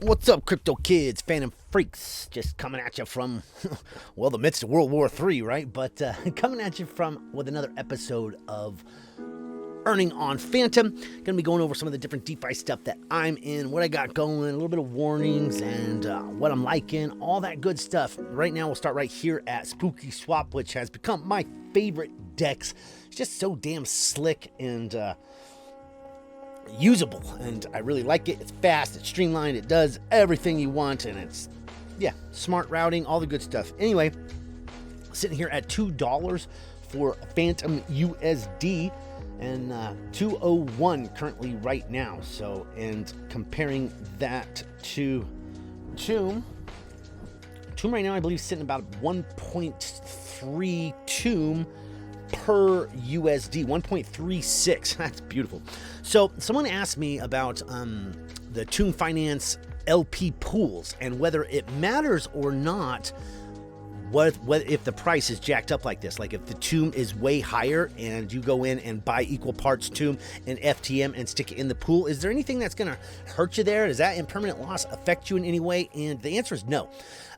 What's up, crypto kids, Fantom freaks? Just coming at you from, well, the midst of World War III, right? But coming at you with another episode of Earning on Fantom. Gonna be going over some of the different DeFi stuff that I'm in, what I got going, a little bit of warnings, and what I'm liking, all that good stuff. Right now, we'll start right here at Spooky Swap, which has become my favorite DEX. It's just so damn slick and usable, and I really like it. It's fast, it's streamlined, it does everything you want, and it's, yeah, smart routing, all the good stuff. Anyway, sitting here at $2 for Fantom USD, and 201 currently right now. So, and comparing that to Tomb right now, I believe, sitting about 1.3 Tomb per USD, 1.36. That's beautiful. So someone asked me about the Tomb Finance LP pools and whether it matters or not what if the price is jacked up like this. Like if the Tomb is way higher and you go in and buy equal parts Tomb and FTM and stick it in the pool, is there anything that's going to hurt you there? Does that impermanent loss affect you in any way? And the answer is no.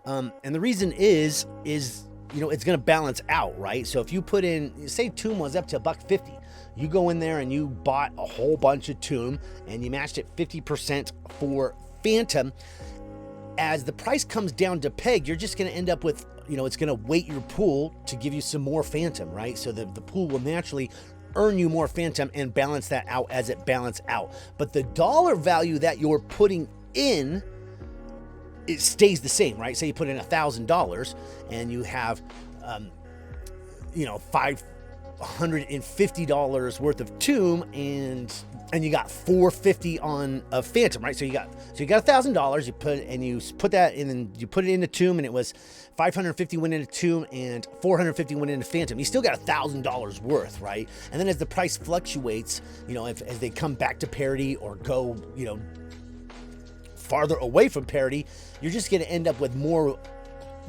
And the reason is you know, it's going to balance out, right? So if you put in, say Tomb was up to $1.50, you go in there and you bought a whole bunch of Tomb and you matched it 50% for Fantom. As the price comes down to peg, you're just going to end up with, you know, it's going to weight your pool to give you some more Fantom, right? So the pool will naturally earn you more Fantom and balance that out as it balances out. But the dollar value that you're putting in, it stays the same, right? Say you put in $1,000 and you have, you know, $550 worth of Tomb, and you got $450 on a Fantom, right? So you got $1,000. You put that in, and you put it into Tomb, and it was $550 went into Tomb and $450 went into Fantom. You still got $1,000 worth, right? And then as the price fluctuates, you know, as they come back to parity or go, you know, farther away from parity, you're just going to end up with more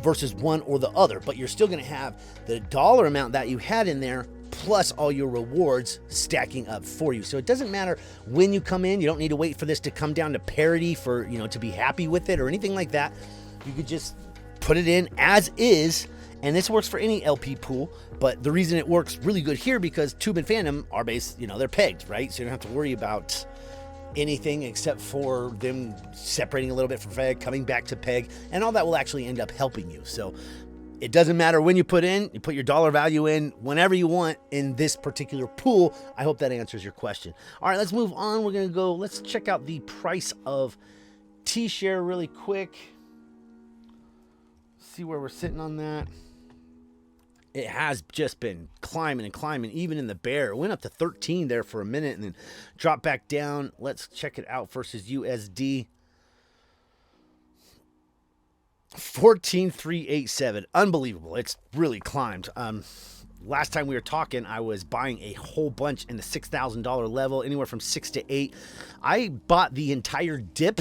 versus one or the other, but you're still going to have the dollar amount that you had in there plus all your rewards stacking up for you. So it doesn't matter when you come in. You don't need to wait for this to come down to parity for, you know, to be happy with it or anything like that. You could just put it in as is, and this works for any LP pool. But the reason it works really good here, because Tomb and Fantom are based, you know, they're pegged, right? So you don't have to worry about anything except for them separating a little bit from peg, coming back to peg, and all that will actually end up helping you. So it doesn't matter when you put your dollar value in whenever you want in this particular pool. I hope that answers your question. All right, let's move on. We're going to go, let's check out the price of T-Share really quick. See where we're sitting on that. It has just been climbing and climbing, even in the bear. It went up to 13 there for a minute and then dropped back down. Let's check it out versus USD. 14,387. Unbelievable. It's really climbed. Last time we were talking, I was buying a whole bunch in the $6,000 level, anywhere from 6 to 8. I bought the entire dip,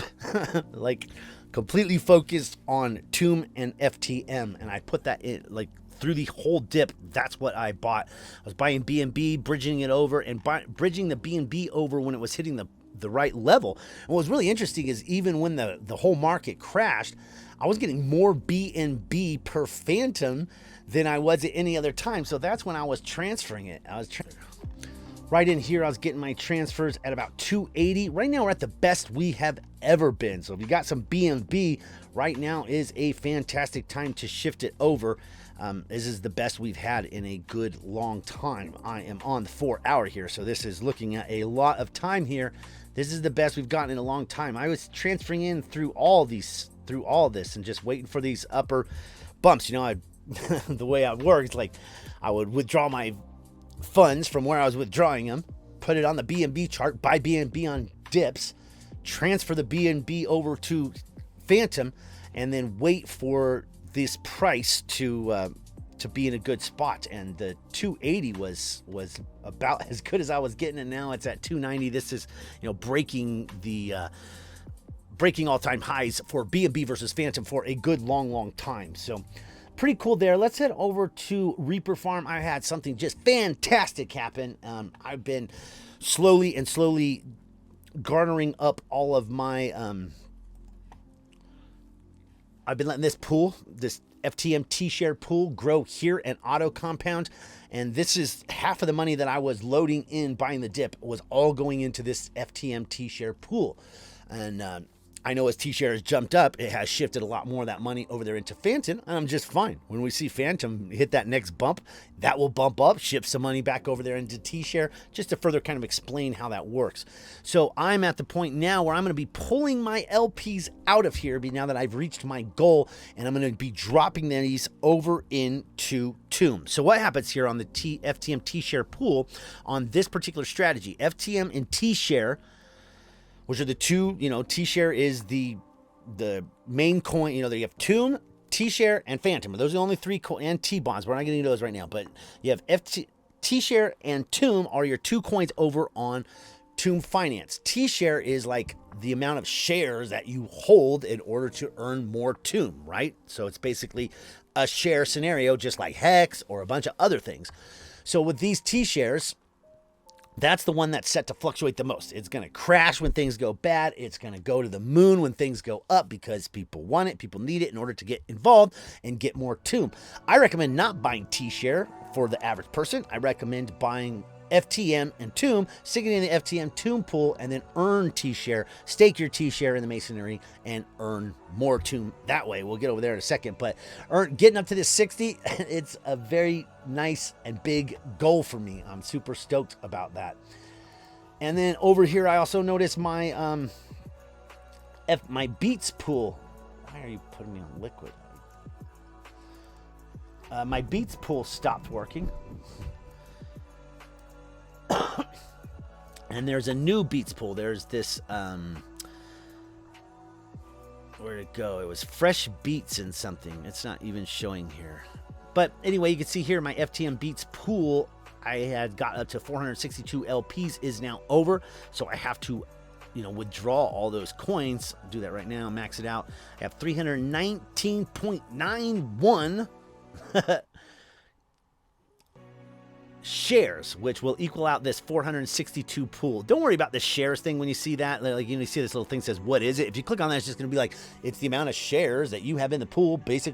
like completely focused on Tomb and FTM, and I put that in, like, through the whole dip. That's what I bought. I was buying BNB, bridging it over, and bridging the BNB over when it was hitting the right level. And what was really interesting is even when the whole market crashed, I was getting more BNB per Fantom than I was at any other time. So that's when I was transferring it. Right in here, I was getting my transfers at about 280. Right now, we're at the best we have ever been. So if you got some BNB, right now is a fantastic time to shift it over. This is the best we've had in a good long time. I am on the 4 hour here, so this is looking at a lot of time here. This is the best we've gotten in a long time. I was transferring in through all this and just waiting for these upper bumps. You know, the way I worked, like I would withdraw my funds from where I was withdrawing them, put it on the BNB chart, buy BNB on dips, transfer the BNB over to Fantom, and then wait for this price to be in a good spot. And the 280 was about as good as I was getting, and now it's at 290. This is, you know, breaking all-time highs for BNB versus Fantom for a good long time. So pretty cool there. Let's head over to Reaper Farm. I had something just fantastic happen. I've been slowly garnering up all of my I've been letting this pool, this FTM T-share pool, grow here and auto compound. And this is half of the money that I was loading in buying the dip was all going into this FTM T-share pool. And I know as T-share has jumped up, it has shifted a lot more of that money over there into Fantom, and I'm just fine. When we see Fantom hit that next bump, that will bump up, shift some money back over there into T-share, just to further kind of explain how that works. So I'm at the point now where I'm going to be pulling my LPs out of here now that I've reached my goal, and I'm going to be dropping these over into Tomb. So what happens here on the FTM T-share pool on this particular strategy, FTM and T-share, which are the two, T-share is the main coin, you have Tomb, T-share, and Fantom. Those are the only three, and T-bonds. We're not getting into those right now, but you have T-share and Tomb are your two coins over on Tomb Finance. T-share is like the amount of shares that you hold in order to earn more Tomb, right? So it's basically a share scenario, just like Hex or a bunch of other things. So with these T-shares, that's the one that's set to fluctuate the most. It's going to crash when things go bad. It's going to go to the moon when things go up because people want it, people need it in order to get involved and get more Tomb. I recommend not buying T-share for the average person. I recommend buying FTM and Tomb, sticking in the FTM Tomb pool, and then earn T-share, stake your T-share in the masonry, and earn more Tomb that way. We'll get over there in a second, but getting up to this 60, it's a very nice and big goal for me. I'm super stoked about that. And then over here, I also noticed my my Beats pool. Why are you putting me on liquid? My Beats pool stopped working. And there's a new Beats pool. There's this, where'd it go? It was Fresh Beats and something. It's not even showing here. But anyway, you can see here my FTM Beats pool, I had got up to 462 LPs, is now over. So I have to, withdraw all those coins. I'll do that right now, max it out. I have 319.91 shares, which will equal out this 462 pool. Don't worry about the shares thing when you see that. Like, you see this little thing says, what is it? If you click on that, it's just going to be like, it's the amount of shares that you have in the pool, based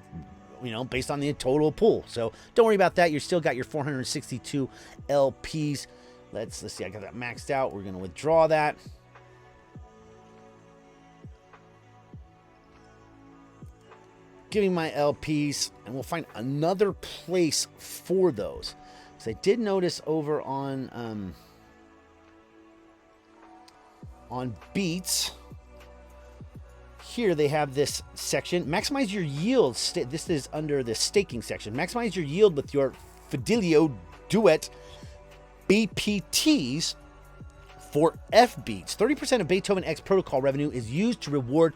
on the total pool. So don't worry about that. You still got your 462 LPs. Let's see. I got that maxed out. We're going to withdraw that. Giving my LPs, and we'll find another place for those. I did notice over on Beats here they have this section, maximize your yield. This is under the staking section. Maximize your yield with your Fidelio Duet BPTs for FBeats. 30% of BeethovenX protocol revenue is used to reward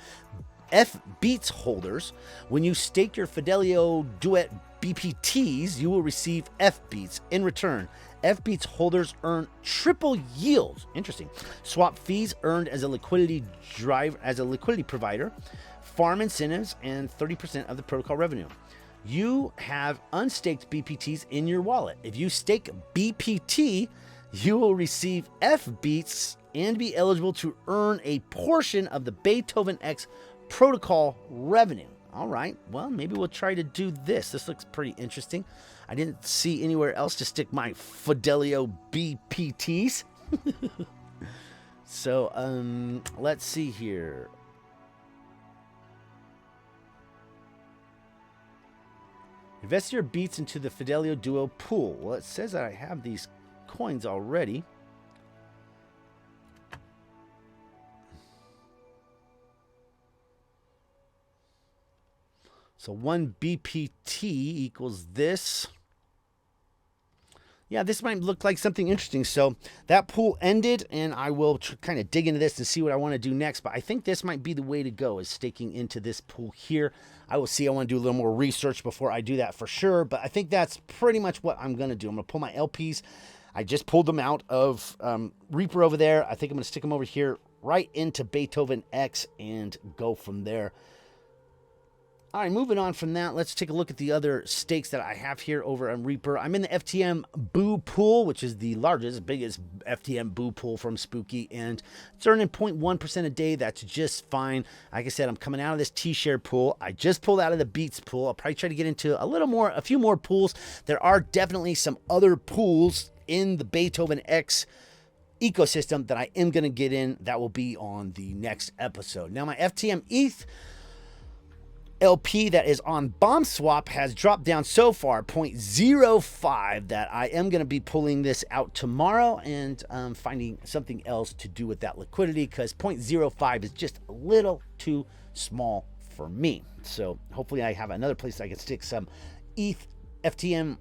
FBeats holders. When you stake your Fidelio Duet BPTs, you will receive FBeats in return. FBeats holders earn triple yield. Interesting. Swap fees earned as a liquidity provider, farm incentives, and 30% of the protocol revenue. You have unstaked BPTs in your wallet. If you stake BPT, you will receive FBeats and be eligible to earn a portion of the BeethovenX protocol revenue. All right, well, maybe we'll try to do this. This looks pretty interesting. I didn't see anywhere else to stick my Fidelio BPTs. So, let's see here. Invest your beats into the Fidelio Duo pool. Well, it says that I have these coins already. So 1 BPT equals this. Yeah, this might look like something interesting. So that pool ended, and I will kind of dig into this and see what I want to do next. But I think this might be the way to go, is staking into this pool here. I will see. I want to do a little more research before I do that for sure. But I think that's pretty much what I'm going to do. I'm going to pull my LPs. I just pulled them out of Reaper over there. I think I'm going to stick them over here right into BeethovenX and go from there. All right, moving on from that, let's take a look at the other stakes that I have here over on Reaper. I'm in the FTM Boo pool, which is the largest, biggest FTM Boo pool from Spooky, and it's earning 0.1% a day. That's just fine. Like I said, I'm coming out of this T-share pool. I just pulled out of the Beats pool. I'll probably try to get into a few more pools. There are definitely some other pools in the BeethovenX ecosystem that I am going to get in. That will be on the next episode. Now, my FTM ETH LP that is on Bomb Swap has dropped down so far 0.05 that I am going to be pulling this out tomorrow and finding something else to do with that liquidity, because 0.05 is just a little too small for me. So hopefully I have another place I can stick some ETH FTM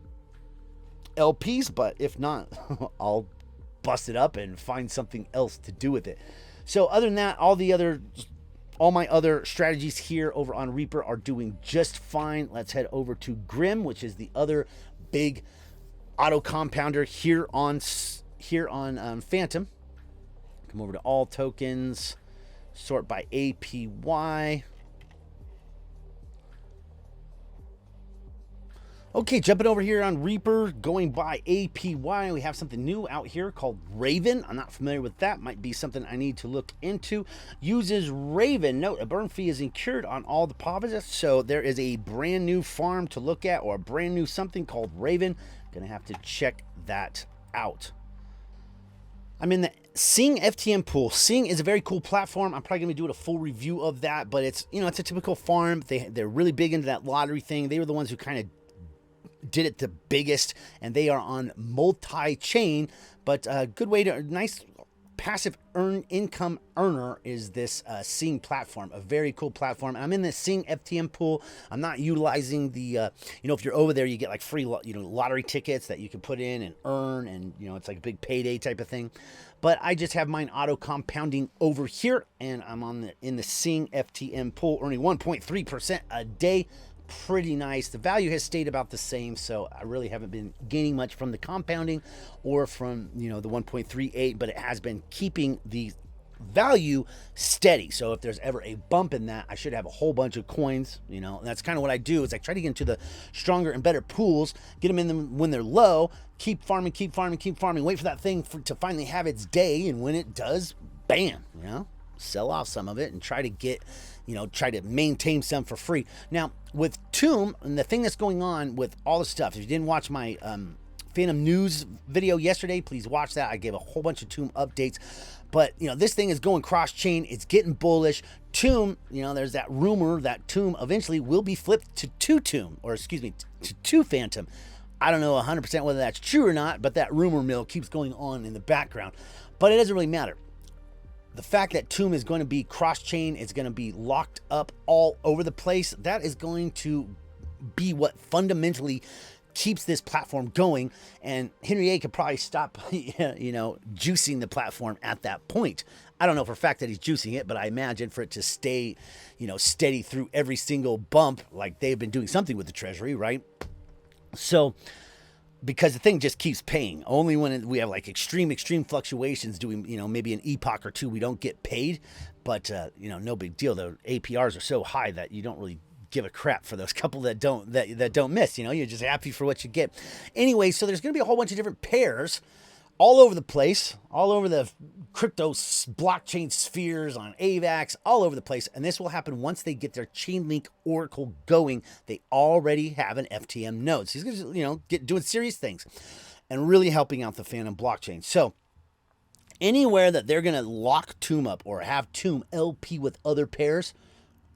LPs, but if not, I'll bust it up and find something else to do with it. So other than that, all my other strategies here over on Reaper are doing just fine. Let's head over to Grim, which is the other big auto compounder here on Fantom. Come over to all tokens, sort by APY. Okay, jumping over here on Reaper, going by APY, we have something new out here called Raven. I'm not familiar with that. Might be something I need to look into. Uses Raven. Note, a burn fee is incurred on all deposits, so there is a brand new farm to look at, or a brand new something called Raven. Gonna have to check that out. I'm in the Sing FTM pool. Sing is a very cool platform. I'm probably gonna be doing a full review of that, but it's, it's a typical farm. They're really big into that lottery thing. They were the ones who kind of did it the biggest, and they are on multi-chain, but a good way to nice passive income earner is this Sing platform, a very cool platform. And I'm in the Sing FTM pool. I'm not utilizing the if you're over there, you get like free lottery tickets that you can put in and earn, and it's like a big payday type of thing. But I just have mine auto compounding over here, and I'm in the Sing FTM pool, earning 1.3% a day. Pretty nice. The value has stayed about the same, so I really haven't been gaining much from the compounding or from the 1.38, but it has been keeping the value steady. So if there's ever a bump in that, I should have a whole bunch of coins. And that's kind of what I do, is I try to get into the stronger and better pools, get them in them when they're low, keep farming, wait for that thing to finally have its day, and when it does, bam, sell off some of it and try to get try to maintain some for free. Now, with Tomb, and the thing that's going on with all the stuff, if you didn't watch my Fantom news video yesterday, please watch that. I gave a whole bunch of Tomb updates. But, this thing is going cross-chain. It's getting bullish. Tomb, there's that rumor that Tomb eventually will be flipped to to Fantom. I don't know 100% whether that's true or not, but that rumor mill keeps going on in the background. But it doesn't really matter. The fact that Tomb is going to be cross-chain, it's going to be locked up all over the place, that is going to be what fundamentally keeps this platform going. And Henry A could probably stop, juicing the platform at that point. I don't know for a fact that he's juicing it, but I imagine for it to stay, steady through every single bump, like they've been doing something with the treasury, right? So, because the thing just keeps paying. Only when we have like extreme fluctuations do we, maybe an epoch or two we don't get paid. But, no big deal. The APRs are so high that you don't really give a crap for those couple that don't miss. You're just happy for what you get. Anyway, so there's going to be a whole bunch of different pairs all over the place, all over the crypto blockchain spheres, on AVAX, all over the place. And this will happen once they get their Chainlink Oracle going. They already have an FTM node. So he's going to, get doing serious things and really helping out the Fantom blockchain. So anywhere that they're going to lock Tomb up or have Tomb LP with other pairs,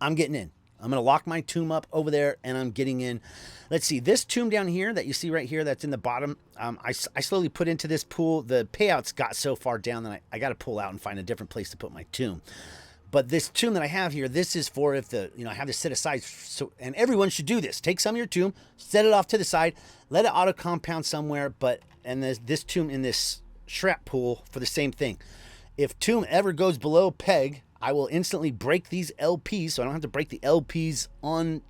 I'm getting in. I'm going to lock my Tomb up over there, and I'm getting in. Let's see, this Tomb down here that you see right here that's in the bottom, I slowly put into this pool. The payouts got so far down that I got to pull out and find a different place to put my Tomb. But this Tomb that I have here, this is for if I have this set aside. So, and everyone should do this. Take some of your Tomb, set it off to the side, let it auto compound somewhere. And this Tomb in this Shrap pool for the same thing. If Tomb ever goes below peg, I will instantly break these LPs, so I don't have to break the LPs on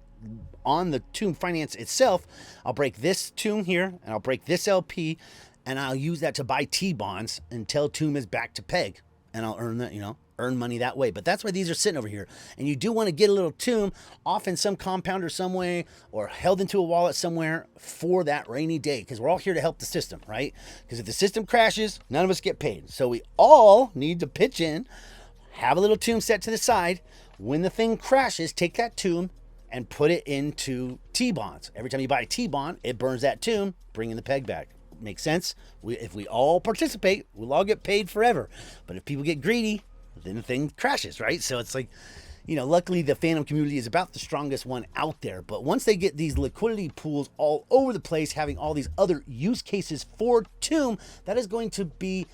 the Tomb finance itself. I'll break this Tomb here, and I'll break this LP, and I'll use that to buy T-bonds until Tomb is back to peg. And I'll earn that, earn money that way. But that's why these are sitting over here. And you do want to get a little tomb off in some compounder some way or held into a wallet somewhere for that rainy day, because we're all here to help the system, right? Because if the system crashes, none of us get paid. So we all need to pitch in, have a little tomb set to the side. When the thing crashes, take that tomb and put it into T-bonds. Every time you buy a T-bond, it burns that tomb, bringing the peg back. Makes sense? If we all participate, we'll all get paid forever. But if people get greedy, then the thing crashes, right? So it's like, luckily the Fantom community is about the strongest one out there. But once they get these liquidity pools all over the place, having all these other use cases for Tomb, that is going to be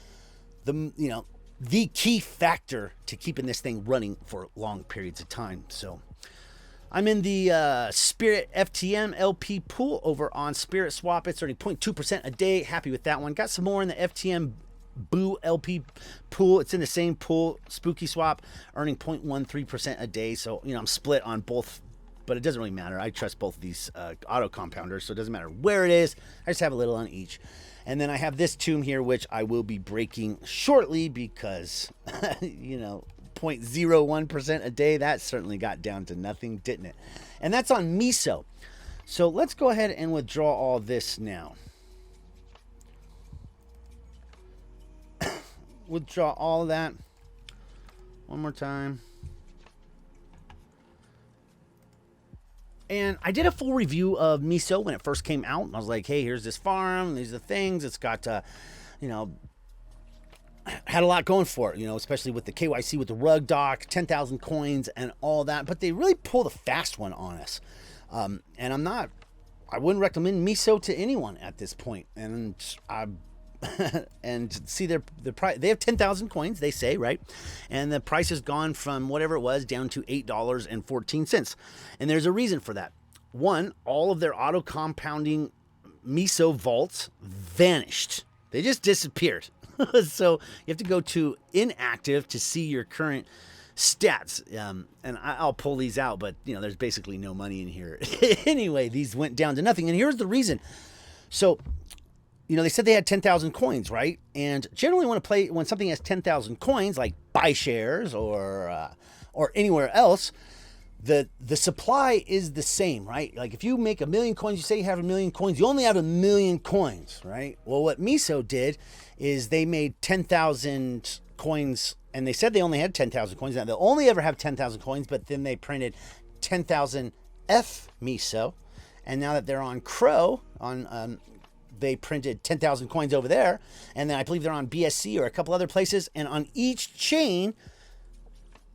the key factor to keeping this thing running for long periods of time. So I'm in the Spirit FTM LP pool over on Spirit Swap. It's earning 0.2% a day. Happy with that one. Got some more in the FTM Boo LP pool. It's in the same pool, Spooky Swap, earning 0.13% a day. So, I'm split on both, but it doesn't really matter. I trust both of these auto compounders, so it doesn't matter where it is. I just have a little on each. And then I have this tomb here, which I will be breaking shortly because, 0.01% a day, that certainly got down to nothing, didn't it? And that's on Miso. So let's go ahead and withdraw all this now. Withdraw all of that one more time. And I did a full review of Miso when it first came out. I was like, hey, here's this farm. These are the things. It's got, had a lot going for it, especially with the KYC, with the rug doc, 10,000 coins and all that. But they really pulled a fast one on us. And I wouldn't recommend Miso to anyone at this point. And and see their price, they have 10,000 coins, they say, right? And the price has gone from whatever it was down to $8.14. And there's a reason for that. One, all of their auto compounding Miso vaults vanished. They just disappeared. So you have to go to inactive to see your current stats. And I'll pull these out, but there's basically no money in here. Anyway, these went down to nothing. And here's the reason. So, they said they had 10,000 coins, right? And generally when something has 10,000 coins, like Bishares or anywhere else, the supply is the same, right? Like if you make 1 million coins, you say you have 1 million coins, you only have 1 million coins, right? Well, what Miso did is they made 10,000 coins, and they said they only had 10,000 coins. Now they'll only ever have 10,000 coins, but then they printed 10,000 F Miso, and now that they're on Crow, they printed 10,000 coins over there, and then I believe they're on BSC or a couple other places, and on each chain,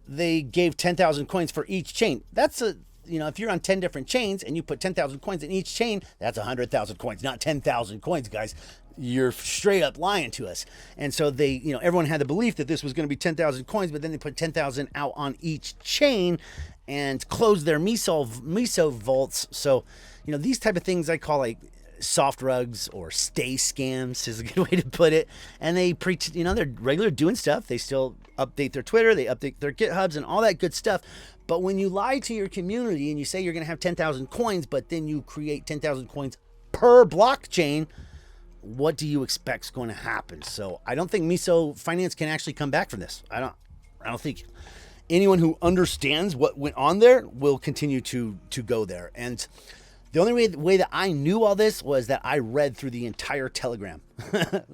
they gave 10,000 coins for each chain. That's if you're on 10 different chains and you put 10,000 coins in each chain, that's 100,000 coins, not 10,000 coins, guys. You're straight up lying to us. And so they, everyone had the belief that this was going to be 10,000 coins, but then they put 10,000 out on each chain and closed their Miso vaults. So, these type of things I call like soft rugs or stay scams is a good way to put it. And they they're regular doing stuff. They still update their Twitter, they update their GitHubs and all that good stuff. But when you lie to your community and you say you're going to have 10,000 coins, but then you create 10,000 coins per blockchain, what do you expect is going to happen? So I don't think Miso Finance can actually come back from this. I don't think anyone who understands what went on there will continue to go there. And the only way that I knew all this was that I read through the entire Telegram.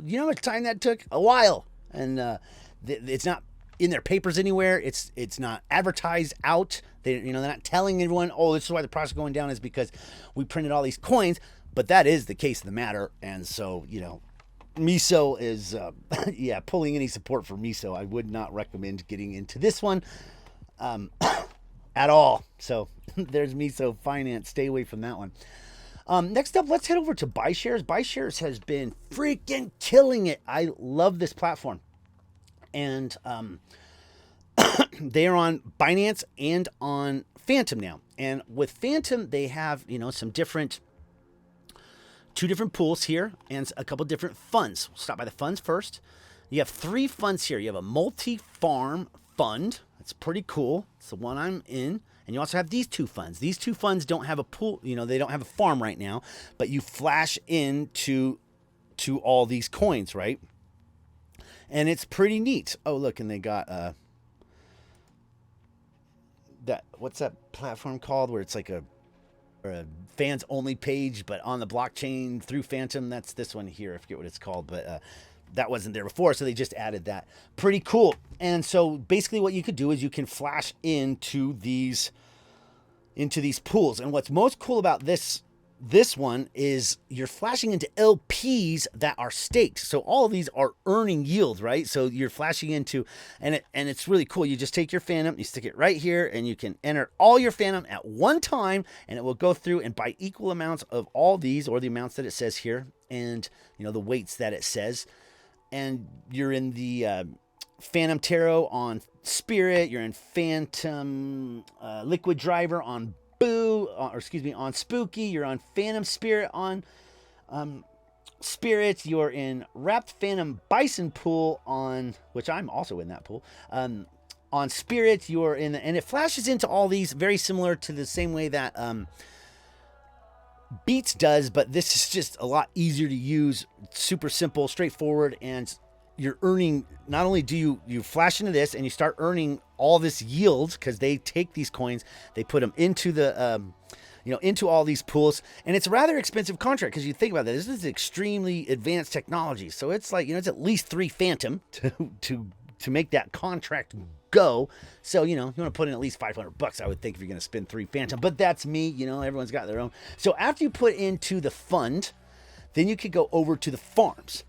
You know how much time that took? A while. And it's not in their papers anywhere. It's not advertised out. They're not telling everyone, oh, this is why the price is going down, is because we printed all these coins. But that is the case of the matter. And so, Miso is, pulling any support for Miso. I would not recommend getting into this one. At all. So there's Miso Finance. Stay away from that one. Next up, let's head over to Bishares. Bishares has been freaking killing it. I love this platform. And they are on Binance and on Fantom now. And with Fantom, they have, some two different pools here and a couple different funds. We'll stop by the funds first. You have 3 funds here. You have a multi-farm fund. That's pretty cool. It's the one I'm in. And you also have these 2 funds. These 2 funds don't have a pool, they don't have a farm right now, but you flash into all these coins, right? And it's pretty neat. Oh, look, and they got that, what's that platform called where it's like a fans only page, but on the blockchain through Fantom. That's this one here. I forget what it's called, but that wasn't there before, so they just added that. Pretty cool. And so basically what you could do is you can flash into these pools. And what's most cool about this one is you're flashing into LPs that are staked. So all of these are earning yield, right? So you're flashing into, and it's really cool. You just take your Fantom, you stick it right here, and you can enter all your Fantom at one time, and it will go through and buy equal amounts of all these, or the amounts that it says here, and the weights that it says. And you're in the Fantom Tarot on Spirit. You're in Fantom Liquid Driver on on Spooky. You're on Fantom Spirit on Spirit. You're in Wrapped Fantom Bison Pool on, which I'm also in that pool, on Spirit. You're in, and it flashes into all these very similar to the same way that Beats does, but this is just a lot easier to use. Super simple, straightforward, and you're earning, not only do you flash into this and you start earning all this yield, because they take these coins, they put them into the into all these pools, and it's a rather expensive contract, because you think about that, this is extremely advanced technology, so it's like, it's at least 3 Fantom to make that contract go. So you want to put in at least $500, I would think, if you're going to spend 3 Fantom, but that's me. Everyone's got their own. So after you put into the fund, then you could go over to the farms.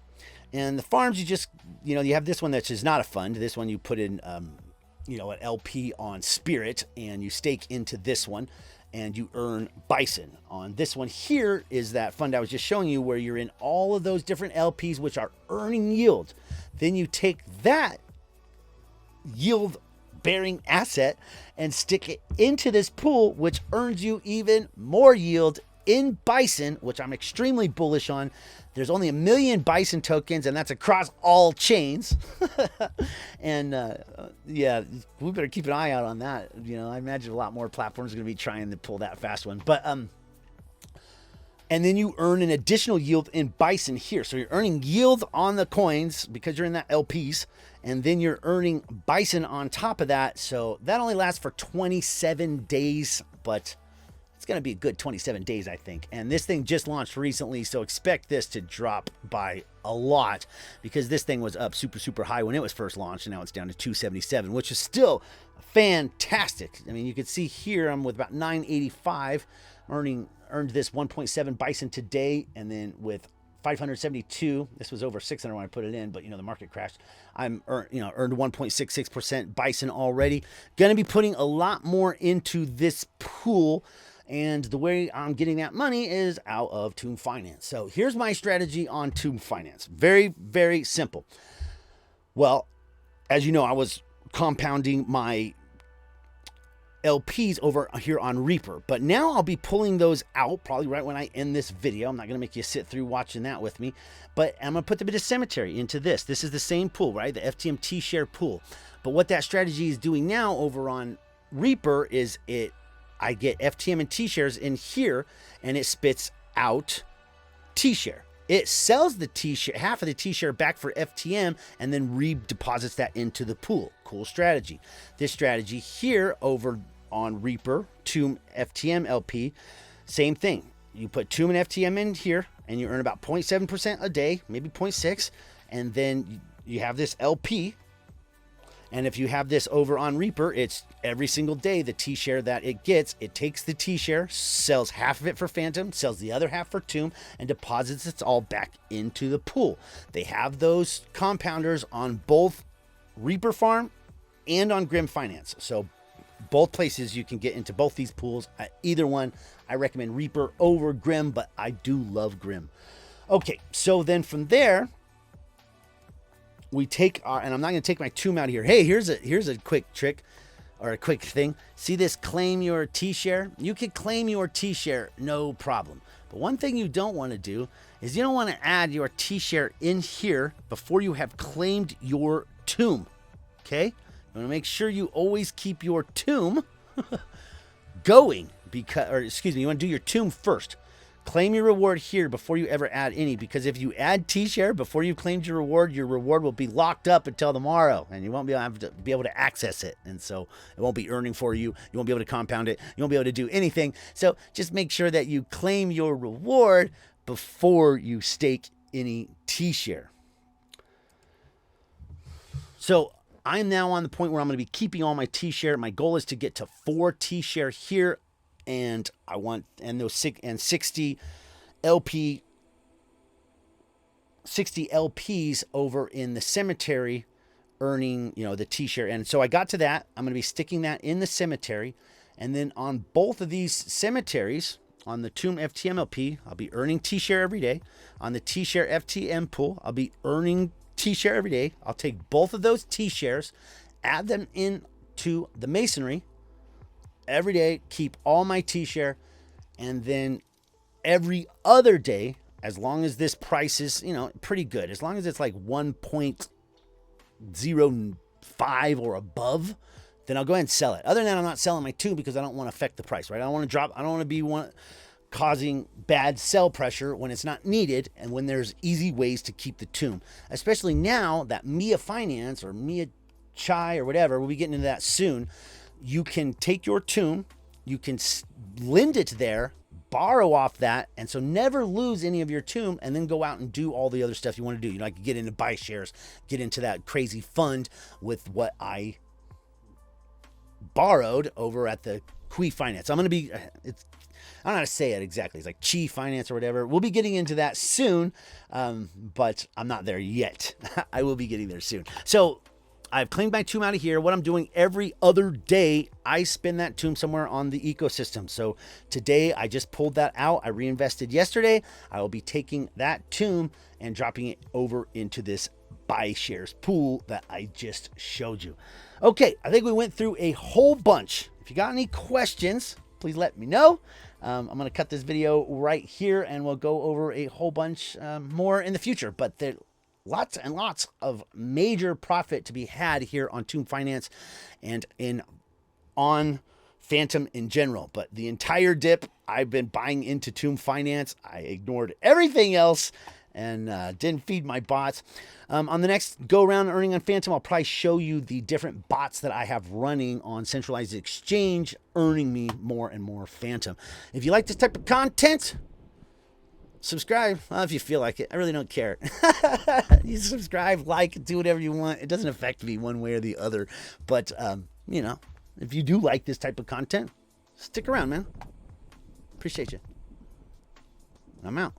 And the farms, you just, you have this one that's just not a fund. This one you put in, an LP on Spirit, and you stake into this one, and you earn Bison. On this one here is that fund I was just showing you, where you're in all of those different LPs, which are earning yield. Then you take that yield-bearing asset and stick it into this pool, which earns you even more yield in Bison, which I'm extremely bullish on. There's only 1 million Bison tokens, and that's across all chains. And yeah, we better keep an eye out on that. I imagine a lot more platforms are going to be trying to pull that fast one. But and then you earn an additional yield in Bison here. So you're earning yield on the coins because you're in that LPs, and then you're earning Bison on top of that. So that only lasts for 27 days, but it's going to be a good 27 days, I think. And this thing just launched recently, so expect this to drop by a lot, because this thing was up super, super high when it was first launched, and now it's down to 277, which is still fantastic. I mean, you can see here I'm with about 985, earned this 1.7 Bison today, and then with 572, this was over 600 when I put it in, but the market crashed. I'm earned 1.66% Bison already. Gonna be putting a lot more into this pool, and the way I'm getting that money is out of Tomb Finance. So here's my strategy on Tomb Finance. Very, very simple. Well, as you know, I was compounding my LPs over here on Reaper, but now I'll be pulling those out probably right when I end this video. I'm not going to make you sit through watching that with me, but I'm going to put the bit of cemetery into this. This is the same pool, right? The FTM T-share pool. But what that strategy is doing now over on Reaper is I get FTM and T-shares in here, and it spits out T-share. It sells the T-share, half of the T-share back for FTM, and then redeposits that into the pool. Cool strategy. This strategy here over on Reaper, Tomb FTM LP, same thing. You put Tomb and FTM in here, and you earn about 0.7% a day, maybe 0.6, and then you have this LP. And if you have this over on Reaper, it's every single day the T-share that it gets, it takes the T-share, sells half of it for Fantom, sells the other half for Tomb, and deposits it all back into the pool. They have those compounders on both Reaper Farm and on Grim Finance. So both places you can get into both these pools. Either one, I recommend Reaper over Grim, but I do love Grim. Okay, so then from there, we take our, and I'm not going to take my Tomb out here. Hey, here's a quick trick, or a quick thing. See this claim your T-share? You can claim your T-share, no problem. But one thing you don't want to do is you don't want to add your T-share in here before you have claimed your Tomb. Okay? You want to make sure you always keep your Tomb going, because, or excuse me, you want to do your Tomb first, Claim your reward here before you ever add any, because if you add T-share before you've claimed your reward will be locked up until tomorrow, and you won't be able to access it. And so it won't be earning for you. You won't be able to compound it. You won't be able to do anything. So just make sure that you claim your reward before you stake any T-share. So I'm now on the point where I'm going to be keeping all my T-share. My goal is to get to 4 T-share here, and I want those 60 LPs over in the cemetery earning, the T-share. And so I got to that. I'm going to be sticking that in the cemetery, and then on both of these cemeteries, on the Tomb FTM LP, I'll be earning T-share every day. On the T-share FTM pool, I'll be earning T-share every day. I'll take both of those T-shares, add them into the masonry every day, keep all my T-share, and then every other day, as long as this price is, pretty good, as long as it's like 1.05 or above, then I'll go ahead and sell it. Other than that, I'm not selling my tomb because I don't want to affect the price, right? I don't want to drop. I don't want to be causing bad sell pressure when it's not needed, and when there's easy ways to keep the tomb, especially now that Mia Finance or Mia Chai or whatever, we'll be getting into that soon. You can take your tomb, you can lend it there, borrow off that, and so never lose any of your tomb, and then go out and do all the other stuff you want to do. Like get into Bishares, get into that crazy fund with what I borrowed over at the KuCoin Finance. I'm going to be, I don't know how to say it exactly. It's like Chi Finance or whatever. We'll be getting into that soon, but I'm not there yet. I will be getting there soon. So I've claimed my tomb out of here. What I'm doing every other day, I spin that tomb somewhere on the ecosystem. So today I just pulled that out. I reinvested yesterday. I will be taking that tomb and dropping it over into this Bishares pool that I just showed you. Okay, I think we went through a whole bunch. If you got any questions, please let me know. I'm going to cut this video right here, and we'll go over a whole bunch more in the future. But there lots and lots of major profit to be had here on Tomb Finance and on Fantom in general. But the entire dip, I've been buying into Tomb Finance. I ignored everything else and didn't feed my bots. On the next go around earning on Fantom, I'll probably show you the different bots that I have running on centralized exchange, earning me more and more Fantom. If you like this type of content, subscribe if you feel like it. I really don't care. You subscribe, like, do whatever you want. It doesn't affect me one way or the other. But, if you do like this type of content, stick around, man. Appreciate you. I'm out.